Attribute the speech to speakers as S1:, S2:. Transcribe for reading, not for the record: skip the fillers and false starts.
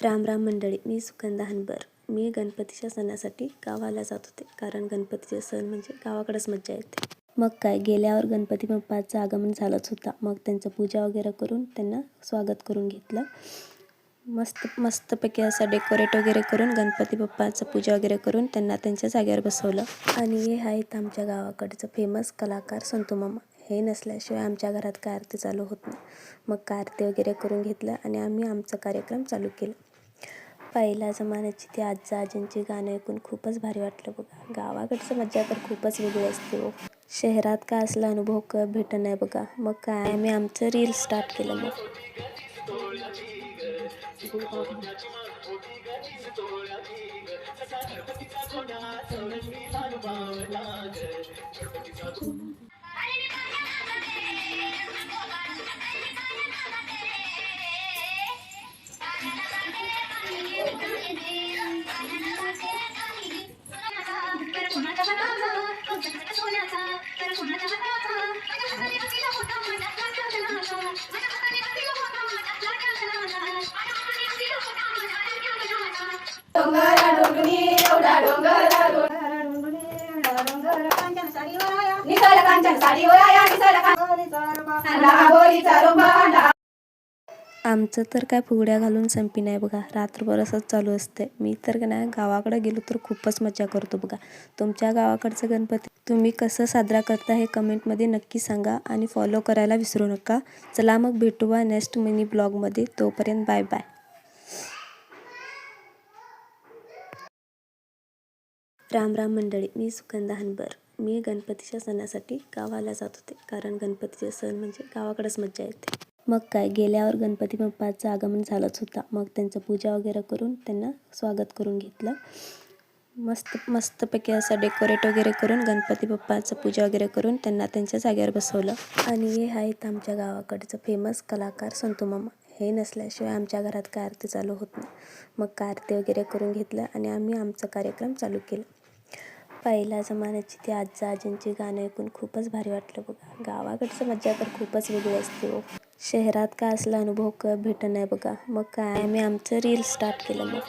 S1: राम राम मंडळी, मी सुगंधा हनबर. मी गणपतीच्या सणासाठी गावाला जात होते, कारण गणपतीचे सण म्हणजे गावाकडेच मज्जा येते. मग काय, गेल्यावर गणपती बाप्पाचं आगमन झालंच होता. मग त्यांचं पूजा वगैरे करून त्यांना स्वागत करून घेतलं. मस्तपैकी असं डेकोरेट वगैरे करून गणपती बाप्पाचं पूजा वगैरे करून त्यांना त्यांच्या जागेवर बसवलं. आणि हे आहेत आमच्या गावाकडचं फेमस कलाकार संतू मामा. हे नसल्याशिवाय आमच्या घरात काय आरती चालू होत नाही. मग काय आरती वगैरे करून घेतलं आणि आम्ही आमचा कार्यक्रम चालू केला. पहिल्या जमान्याची ती आजींची गाणं ऐकून खूपच भारी वाटलं बघा. गावाकडचं मज्जा तर खूपच वेगळी असते हो. शहरात काय असला अनुभव भेटत नाही बघा. मग काय, आम्ही आमचं रील स्टार्ट केलं. मग आमचं तर काय फुगड्या घालून संपी नाही बघा. रात्रभर असंच चालू असते. मी तर नाही, गावाकडे गेलो तर खूपच मजा करतो बघा. तुमच्या गावाकडचं गणपती तुम्ही कसं साजरा करता हे कमेंटमध्ये नक्की सांगा आणि फॉलो करायला विसरू नका. चला मग भेटूया नेक्स्ट मिनी ब्लॉगमध्ये. तोपर्यंत बाय बाय. राम राम मंडळी, मी सुगंधा हनबर. मी गणपतीच्या सणासाठी गावाला जात होते, कारण गणपतीचे सण म्हणजे गावाकडेच मज्जा येते. मग काय, गेल्यावर गणपती बाप्पाचं आगमन झालंच होता. मग त्यांचं पूजा वगैरे करून त्यांना स्वागत करून घेतलं. मस्तपैकी असं डेकोरेट वगैरे करून गणपती बाप्पाचं पूजा वगैरे करून त्यांना त्यांच्या जागेवर बसवलं. आणि हे आहेत आमच्या गावाकडचं फेमस कलाकार संतू मामा. हे नसल्याशिवाय आमच्या घरात काय आरती चालू होत नाही. मग काय आरती वगैरे करून घेतलं आणि आम्ही आमचा कार्यक्रम चालू केला. पहिल्या जमान्याची ती आजींची गाणं ऐकून खूपच भारी वाटलं बघा. गावाकडचं मज्जा तर खूपच वेगळी असते हो. शहरात काय असला अनुभव भेटत नाही बघा. मग काय, आम्ही आमचं रील स्टार्ट केलं. मग